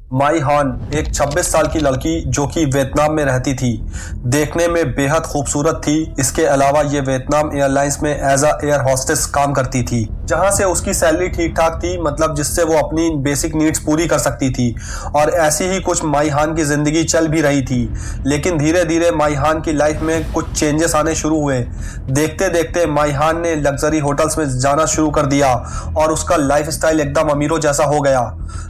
माई हान एक 26 साल की लड़की जो कि वियतनाम में रहती थी। देखने में बेहद खूबसूरत थी। इसके अलावा ये वियतनाम एयरलाइंस में एज अ एयर होस्टेस काम करती थी, जहां से उसकी सैलरी ठीक ठाक थी, मतलब जिससे वो अपनी बेसिक नीड्स पूरी कर सकती थी। और ऐसी ही कुछ माई हान की ज़िंदगी चल भी रही थी। लेकिन धीरे धीरे माई हान की लाइफ में कुछ चेंजेस आने शुरू हुए। देखते देखते माई हान ने लग्जरी होटल्स में जाना शुरू कर दिया और उसका लाइफ स्टाइल एकदम अमीरों जैसा हो गया।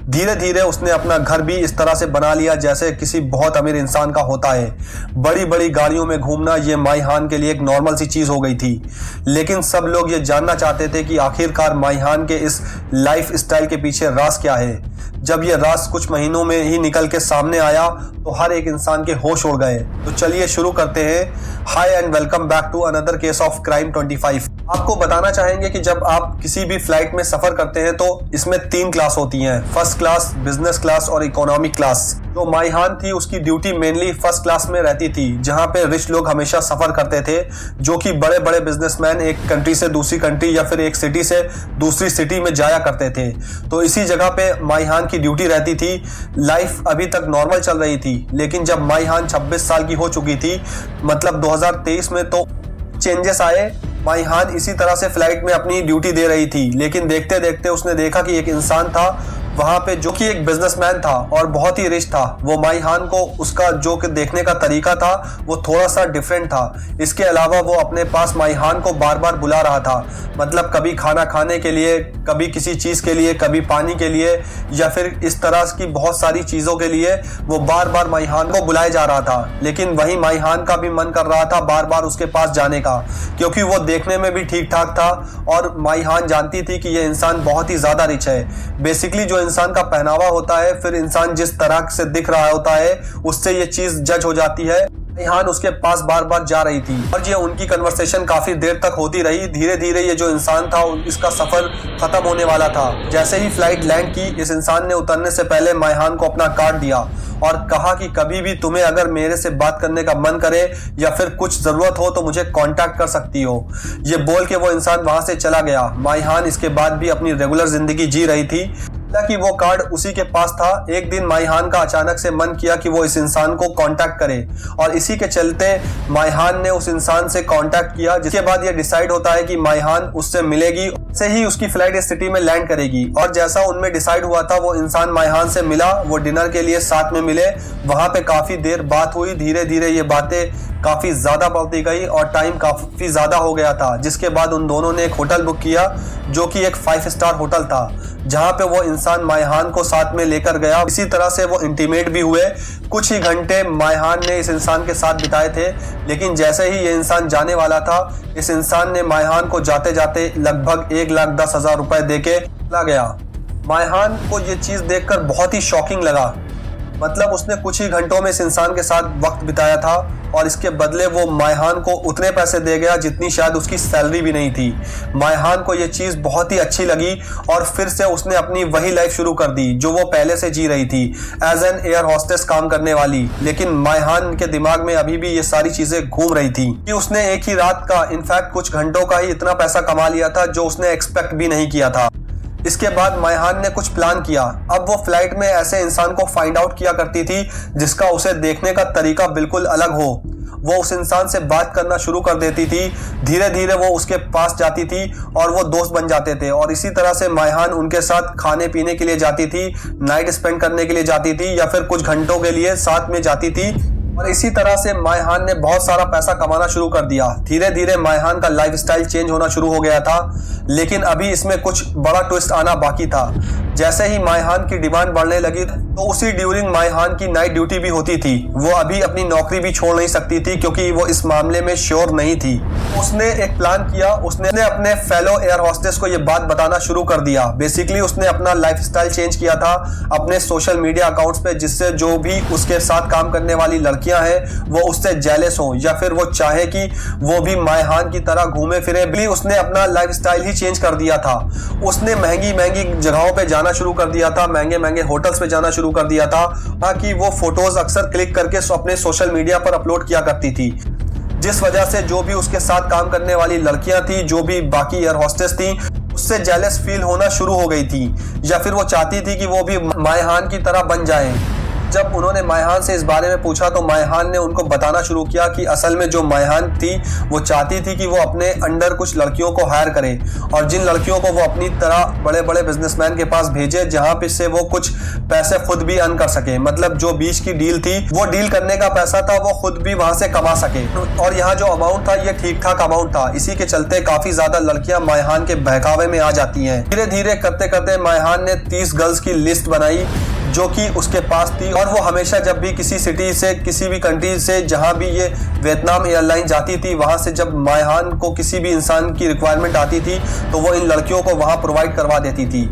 धीरे धीरे उसने अपना घर भी इस तरह से बना लिया जैसे किसी बहुत अमीर इंसान का होता है। बड़ी बड़ी गाड़ियों में घूमना ये माई हान के लिए एक नॉर्मल सी चीज़ हो गई थी। लेकिन सब लोग ये जानना चाहते थे कि आखिरकार माई हान के इस लाइफ स्टाइल के पीछे राज क्या है। जब ये राज कुछ महीनों में ही निकल के सामने आया तो हर एक इंसान के होश उड़ गए। तो चलिए शुरू करते हैं। Hi and welcome back to another case of crime 25। आपको बताना चाहेंगे कि जब आप किसी भी फ्लाइट में सफर करते हैं तो इसमें 3 क्लास होती हैं, फर्स्ट क्लास, बिजनेस क्लास और इकोनॉमिक क्लास। जो माई हान थी उसकी ड्यूटी मेनली फर्स्ट क्लास में रहती थी, जहां पे रिच लोग हमेशा सफर करते थे, जो कि बड़े बड़े बिजनेसमैन एक कंट्री से दूसरी कंट्री या फिर एक सिटी से दूसरी सिटी में जाया करते थे। तो इसी जगह पे माई हान की ड्यूटी रहती थी। लाइफ अभी तक नॉर्मल चल रही थी, लेकिन जब माई हान 26 साल की हो चुकी थी, मतलब 2023 में, तो चेंजेस आए। माई हान इसी तरह से फ्लाइट में अपनी ड्यूटी दे रही थी, लेकिन देखते देखते उसने देखा कि एक इंसान था वहां पे जो कि एक बिजनेसमैन था और बहुत ही रिच था। वो माई हान को उसका जो कि देखने का तरीका था वो थोड़ा सा डिफरेंट था। इसके अलावा वो अपने पास माई हान को बार बार बुला रहा था, मतलब कभी खाना खाने के लिए, कभी किसी चीज़ के लिए, कभी पानी के लिए, या फिर इस तरह की बहुत सारी चीज़ों के लिए वो बार बार माई हान को बुलाए जा रहा था। लेकिन वही माई हान का भी मन कर रहा था बार बार उसके पास जाने का, क्योंकि वो देखने में भी ठीक ठाक था और माई हान जानती थी कि ये इंसान बहुत ही ज़्यादा रिच है। बेसिकली जो इंसान का पहनावा होता है, फिर इंसान जिस तरह से दिख रहा होता है, उससे ये चीज जज हो जाती है। माई हान उसके पास बार बार जा रही थी और ये उनकी कन्वर्सेशन काफी देर तक होती रही। धीरे धीरे ये जो इंसान था इसका सफर खत्म होने वाला था। जैसे ही फ्लाइट लैंड की, इस इंसान ने उतरने से पहले माई हान को अपना कार्ड दिया और कहा कि कभी भी तुम्हें अगर मेरे से बात करने का मन करे या फिर कुछ जरूरत हो तो मुझे कांटेक्ट कर सकती हो। ये बोल के वो इंसान वहां से चला गया। माई हान इसके बाद भी अपनी रेगुलर जिंदगी जी रही थी कि वो कार्ड उसी के पास था। एक दिन माई हान का अचानक से मन किया कि वो इस इंसान को कांटेक्ट करे और इसी के चलते माई हान ने उस इंसान से कांटेक्ट किया, जिसके बाद ये डिसाइड होता है कि माई हान उससे मिलेगी, से ही उसकी फ्लाइट इस सिटी में लैंड करेगी। और जैसा उनमें डिसाइड हुआ था, वो इंसान माई हान से मिला, वो डिनर के लिए साथ में मिले। वहां पे काफी देर बात हुई। धीरे धीरे ये बातें काफी ज्यादा बढ़ती गई और टाइम काफी ज्यादा हो गया था, जिसके बाद उन दोनों ने एक होटल बुक किया जो कि एक 5 स्टार होटल था, जहां पे वो इंसान माई हान को साथ में लेकर गया। इसी तरह से वो इंटीमेट भी हुए। कुछ ही घंटे माई हान ने इस इंसान के साथ बिताए थे, लेकिन जैसे ही ये इंसान जाने वाला था, इस इंसान ने माई हान को जाते जाते लगभग 1,10,000 रुपए देके चला गया। माई हान को ये चीज देखकर बहुत ही शॉकिंग लगा। मतलब उसने कुछ ही घंटों में इस इंसान के साथ वक्त बिताया था और इसके बदले वो माई हान को उतने पैसे दे गया जितनी शायद उसकी सैलरी भी नहीं थी। माई हान को ये चीज़ बहुत ही अच्छी लगी और फिर से उसने अपनी वही लाइफ शुरू कर दी जो वो पहले से जी रही थी, एज एन एयर होस्टेस काम करने वाली। लेकिन माई हान के दिमाग में अभी भी ये सारी चीज़ें घूम रही थी कि उसने एक ही रात का, इनफैक्ट कुछ घंटों का ही इतना पैसा कमा लिया था जो उसने एक्सपेक्ट भी नहीं किया था। इसके बाद माई हान ने कुछ प्लान किया। अब वो फ्लाइट में ऐसे इंसान को फाइंड आउट किया करती थी जिसका उसे देखने का तरीका बिल्कुल अलग हो। वो उस इंसान से बात करना शुरू कर देती थी। धीरे धीरे वो उसके पास जाती थी और वो दोस्त बन जाते थे और इसी तरह से माई हान उनके साथ खाने पीने के लिए जाती थी, नाइट स्पेंड करने के लिए जाती थी या फिर कुछ घंटों के लिए साथ में जाती थी। और इसी तरह से माई हान ने बहुत सारा पैसा कमाना शुरू कर दिया। धीरे धीरे माई हान का लाइफस्टाइल चेंज होना शुरू हो गया था, लेकिन अभी इसमें कुछ बड़ा ट्विस्ट आना बाकी था। जैसे ही माई हान की डिमांड बढ़ने लगी तो उसी ड्यूरिंग माई हान की नाइट ड्यूटी भी होती थी। वो अभी अपनी नौकरी भी छोड़ नहीं सकती थी क्योंकि वो इस मामले में श्योर नहीं थी। उसने एक प्लान किया। उसने अपने फेलो एयर होस्टेस को ये बात बताना शुरू कर दिया। बेसिकली उसने अपना लाइफस्टाइल चेंज किया था अपने सोशल मीडिया अकाउंट्स पे, जिससे जो भी उसके साथ काम करने वाली लड़कियां हैं वो उससे जेलस हो या फिर वो चाहे कि वो भी माई हान की तरह घूमे फिरे। उसने अपना लाइफस्टाइल ही चेंज कर दिया था। उसने महंगी महंगी जगहों पे जाना शुरू कर दिया था, महंगे महंगे होटल्स पे जाना शुरू कर दिया था, ताकि वो फोटोज अक्सर क्लिक करके अपने सोशल मीडिया पर अपलोड किया करती थी, जिस वजह से जो भी उसके साथ काम करने वाली लड़कियां थी, जो भी बाकी एयर होस्टेस थी, उससे जेलस फील होना शुरू हो गई थी, या फिर वो चाहती थी कि वो भी मायहान की तरह बन जाए। जब उन्होंने मायहान से इस बारे में पूछा तो मायहान ने उनको बताना शुरू किया कि असल में जो मायहान थी वो चाहती थी कि वो अपने अंडर कुछ लड़कियों को हायर करे, और जिन लड़कियों को वो अपनी तरह बड़े बड़े बिजनेसमैन के पास भेजे, जहां पे से वो कुछ पैसे खुद भी अर्न कर सके। मतलब जो बीच की डील थी, वो डील करने का पैसा था, वो खुद भी वहां से कमा सके। और यहाँ जो अमाउंट था, ये ठीक ठाक अमाउंट था। इसी के चलते काफी ज्यादा लड़कियां मायहान के बहकावे में आ जाती हैं। धीरे धीरे करते करते मायहान ने 30 गर्ल्स की लिस्ट बनाई जो कि उसके पास थी, और वो हमेशा जब भी किसी सिटी से, किसी भी कंट्री से, जहां भी ये वियतनाम एयरलाइन जाती थी, वहां से जब मायहान को किसी भी इंसान की रिक्वायरमेंट आती थी तो वो इन लड़कियों को वहां प्रोवाइड करवा देती थी।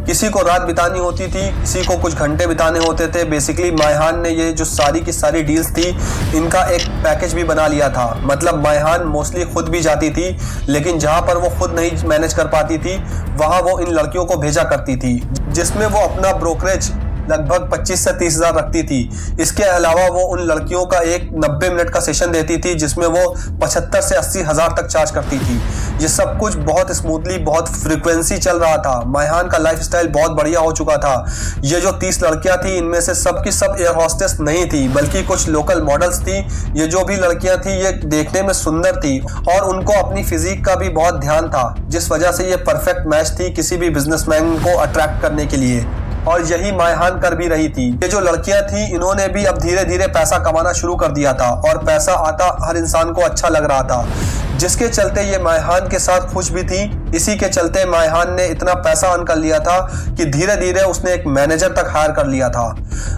किसी को रात बितानी होती थी, किसी को कुछ घंटे बिताने होते थे। बेसिकली मायहान ने ये जो सारी की सारी डील्स थी, इनका एक पैकेज भी बना लिया था। मतलब मायहान मोस्टली खुद भी जाती थी, लेकिन जहां पर वो खुद नहीं मैनेज कर पाती थी, वहां वो इन लड़कियों को भेजा करती थी, जिसमें वो अपना ब्रोकरेज लगभग 25 से 30 हजार रखती थी। इसके अलावा वो उन लड़कियों का एक 90 मिनट का सेशन देती थी, जिसमें वो 75 से 80 हजार तक चार्ज करती थी। ये सब कुछ बहुत स्मूथली, बहुत फ्रीक्वेंसी चल रहा था। मायहान का लाइफस्टाइल बहुत बढ़िया हो चुका था। ये जो 30 लड़कियां थी, इनमें से सबकी सब एयर हॉस्टेस नहीं थी, बल्कि कुछ लोकल मॉडल्स थी। ये जो भी लड़कियां थी, ये देखने में सुंदर थी, और उनको अपनी फिजिक का भी बहुत ध्यान था, जिस वजह से ये परफेक्ट मैच थी किसी भी बिजनेसमैन को अट्रैक्ट करने के लिए। और यही मायहान कर भी रही थी। ये जो लड़कियां थी, इन्होंने भी अब धीरे धीरे पैसा कमाना शुरू कर दिया था, और पैसा आता हर इंसान को अच्छा लग रहा था, जिसके चलते ये मायहान के साथ खुश भी थी। इसी के चलते मायहान ने इतना पैसा अर्न कर लिया था कि धीरे धीरे उसने एक मैनेजर तक हायर कर लिया था।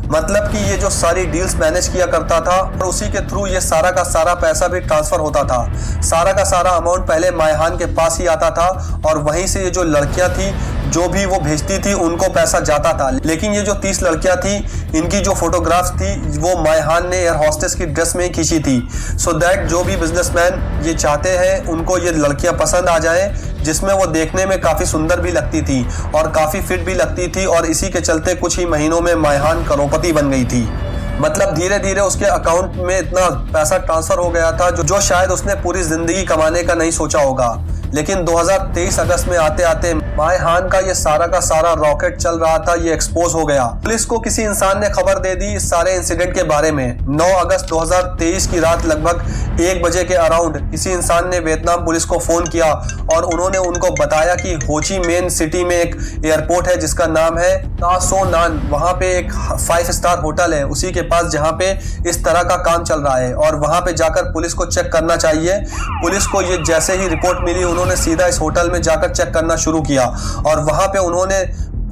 मतलब कि ये जो सारी डील्स मैनेज किया करता था, और उसी के थ्रू ये सारा का सारा पैसा भी ट्रांसफर होता था। सारा का सारा अमाउंट पहले मायहान के पास ही आता था, और वहीं से ये जो लड़कियां थी, जो भी वो भेजती थी, उनको पैसा जाता था। लेकिन ये जो 30 लड़कियां थी, इनकी जो फोटोग्राफ्स थी, वो मायहान ने एयर हॉस्टेस की ड्रेस में ही खींची थी, सो दैट जो भी बिजनेसमैन ये चाहते हैं, उनको ये लड़कियां पसंद आ जाए, जिसमें वो देखने में काफी सुंदर भी लगती थी और काफी फिट भी लगती थी। और इसी के चलते कुछ ही महीनों में मायहान करोड़पति बन गई थी। मतलब धीरे धीरे उसके अकाउंट में इतना पैसा ट्रांसफर हो गया था, जो शायद उसने पूरी जिंदगी कमाने का नहीं सोचा होगा। लेकिन 2023 अगस्त में आते आते मायहान का ये सारा का सारा रॉकेट चल रहा था, ये एक्सपोज हो गया। पुलिस को किसी इंसान ने खबर दे दी इस सारे इंसिडेंट के बारे में। 9 अगस्त 2023 की रात लगभग 1 बजे के अराउंड किसी इंसान ने वियतनाम पुलिस को फोन किया, और उन्होंने उनको बताया कि हो ची मिन सिटी में एक एयरपोर्ट है जिसका नाम है ता सो नान। वहां पे एक 5 स्टार होटल है, उसी के पास, जहां पे इस तरह का काम चल रहा है, और वहां पे जाकर पुलिस को चेक करना चाहिए। पुलिस को ये जैसे ही रिपोर्ट मिली, उन्होंने सीधा इस होटल में जाकर चेक करना शुरू किया, और वहां पे उन्होंने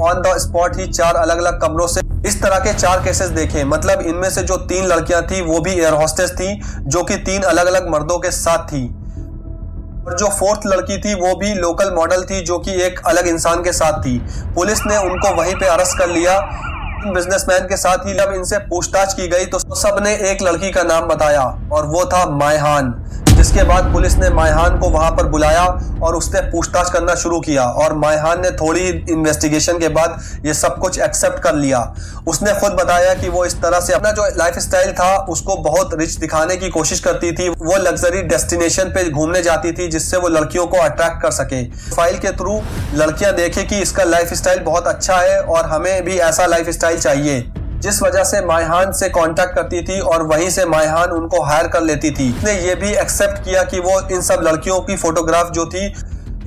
ऑन द स्पॉट ही 4 अलग अलग कमरों से इस तरह के 4 केसेस देखे। मतलब इनमें से जो 3 लड़कियां थी, वो भी एयर हॉस्टेस थी, जो कि 3 अलग अलग मर्दों के साथ थी, और जो 4th लड़की थी, वो भी लोकल मॉडल थी, जो कि एक अलग इंसान के साथ थी। पुलिस ने उनको वहीं पे अरेस्ट कर लिया। बिजनेसमैन के साथ ही जब इनसे पूछताछ की गई तो सबने एक लड़की का नाम बताया, और वो था मायहान। जिसके बाद पुलिस ने मायहान को वहां पर बुलाया और उससे पूछताछ करना शुरू किया, और मायहान ने थोड़ी इन्वेस्टिगेशन के बाद ये सब कुछ एक्सेप्ट कर लिया। उसने खुद बताया कि वो इस तरह से अपना जो लाइफस्टाइल था, उसको बहुत रिच दिखाने की कोशिश करती थी। वो लग्जरी डेस्टिनेशन पे घूमने जाती थी, जिससे वो लड़कियों को अट्रैक्ट कर सके। फाइल के थ्रू लड़कियां देखे कि इसका लाइफस्टाइल बहुत अच्छा है और हमें भी ऐसा लाइफस्टाइल चाहिए, जिस वजह से मायहान से कांटेक्ट करती थी, और वहीं से मायहान उनको हायर कर लेती थी। उसने ये भी एक्सेप्ट किया कि वो इन सब लड़कियों की फोटोग्राफ जो थी,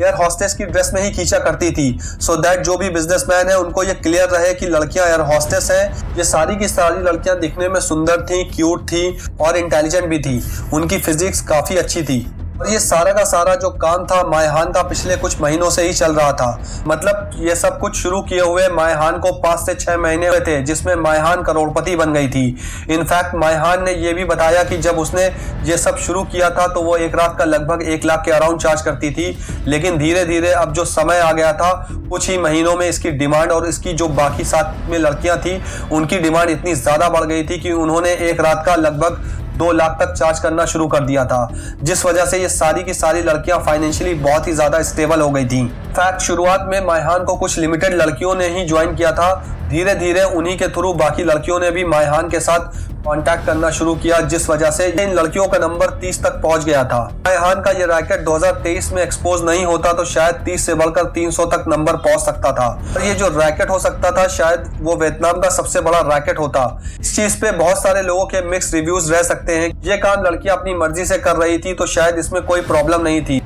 एयर हॉस्टेस की ड्रेस में ही खींचा करती थी, सो दैट जो भी बिजनेसमैन है, उनको ये क्लियर रहे कि लड़कियां एयर हॉस्टेस हैं। ये सारी की सारी लड़कियां दिखने में सुंदर थी, क्यूट थी, और इंटेलिजेंट भी थी। उनकी फिजिक्स काफी अच्छी थी। और ये सारा का सारा जो काम था मायहान का, पिछले कुछ महीनों से ही चल रहा था। मतलब ये सब कुछ शुरू किए हुए मायहान को 5 से 6 महीने हुए थे, जिसमें मायहान करोड़पति बन गई थी। इनफैक्ट मायहान ने ये भी बताया कि जब उसने ये सब शुरू किया था, तो वो एक रात का लगभग 1 लाख के अराउंड चार्ज करती थी। लेकिन धीरे धीरे अब जो समय आ गया था, कुछ ही महीनों में इसकी डिमांड और इसकी जो बाकी साथ में लड़कियां थी, उनकी डिमांड इतनी ज्यादा बढ़ गई थी कि उन्होंने एक रात का लगभग 2 लाख तक चार्ज करना शुरू कर दिया था, जिस वजह से ये सारी की सारी लड़कियां फाइनेंशियली बहुत ही ज्यादा स्टेबल हो गई थी। इनफैक्ट शुरुआत में मायहान को कुछ लिमिटेड लड़कियों ने ही ज्वाइन किया था। धीरे धीरे उन्हीं के थ्रू बाकी लड़कियों ने भी मायहान के साथ कांटेक्ट करना शुरू किया, जिस वजह से इन लड़कियों का नंबर 30 तक पहुंच गया था। मायहान का ये रैकेट 2023 में एक्सपोज नहीं होता तो शायद 30 से बढ़कर 300 तक नंबर पहुंच सकता था। और ये जो रैकेट हो सकता था शायद वो वियतनाम का सबसे बड़ा रैकेट होता। इस चीज पे बहुत सारे लोगों के मिक्स रिव्यूज रह सकते हैं। ये काम लड़कियां अपनी मर्जी से कर रही थी तो शायद इसमें कोई प्रॉब्लम नहीं थी,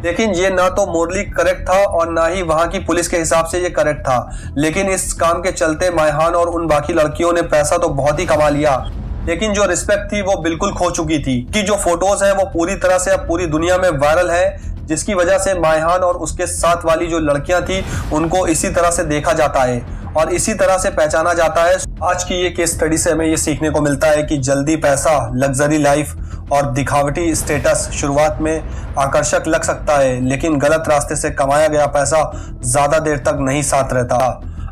लेकिन ये ना तो मोरली करेक्ट था और ना ही वहां की पुलिस के हिसाब से ये करेक्ट था। लेकिन इस काम के चलते मायहान और उन बाकी लड़कियों ने पैसा तो बहुत ही कमा लिया, लेकिन जो रिस्पेक्ट थी वो बिल्कुल खो चुकी थी। कि जो फोटोज है वो पूरी तरह से अब पूरी दुनिया में वायरल है, जिसकी वजह से मायहान और उसके साथ वाली जो लड़कियां थी उनको इसी तरह से देखा जाता है और इसी तरह से पहचाना जाता है। आज की ये केस स्टडी से हमें ये सीखने को मिलता है कि जल्दी पैसा, लग्जरी लाइफ और दिखावटी स्टेटस शुरुआत में आकर्षक लग सकता है, लेकिन गलत रास्ते से कमाया गया पैसा ज्यादा देर तक नहीं साथ रहता।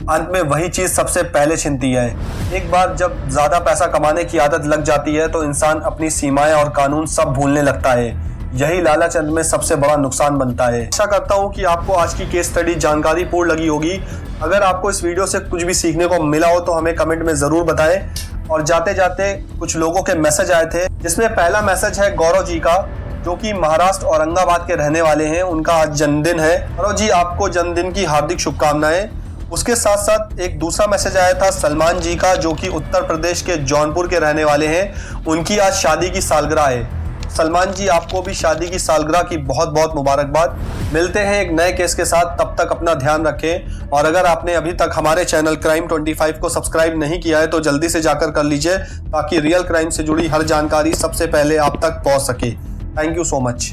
अंत में वही चीज सबसे पहले छिनती है। एक बार जब ज्यादा पैसा कमाने की आदत लग जाती है तो इंसान अपनी सीमाएं और कानून सब भूलने लगता है। यही लालच अंत में सबसे बड़ा नुकसान बनता है। आशा करता हूँ कि आपको आज की केस स्टडी जानकारी पूर्ण लगी होगी। अगर आपको इस वीडियो से कुछ भी सीखने को मिला हो तो हमें कमेंट में जरूर बताएं। और जाते जाते कुछ लोगों के मैसेज आए थे, जिसमें पहला मैसेज है गौरव जी का, जो कि महाराष्ट्र औरंगाबाद के रहने वाले हैं। उनका आज जन्मदिन है। गौरव जी, आपको जन्मदिन की हार्दिक शुभकामनाएं। उसके साथ साथ एक दूसरा मैसेज आया था सलमान जी का, जो कि उत्तर प्रदेश के जौनपुर के रहने वाले हैं। उनकी आज शादी की सालगिरह है। सलमान जी, आपको भी शादी की सालगिरह की बहुत बहुत मुबारकबाद। मिलते हैं एक नए केस के साथ, तब तक अपना ध्यान रखें। और अगर आपने अभी तक हमारे चैनल क्राइम 25 को सब्सक्राइब नहीं किया है तो जल्दी से जाकर कर लीजिए, ताकि रियल क्राइम से जुड़ी हर जानकारी सबसे पहले आप तक पहुंच सके। Thank you so much.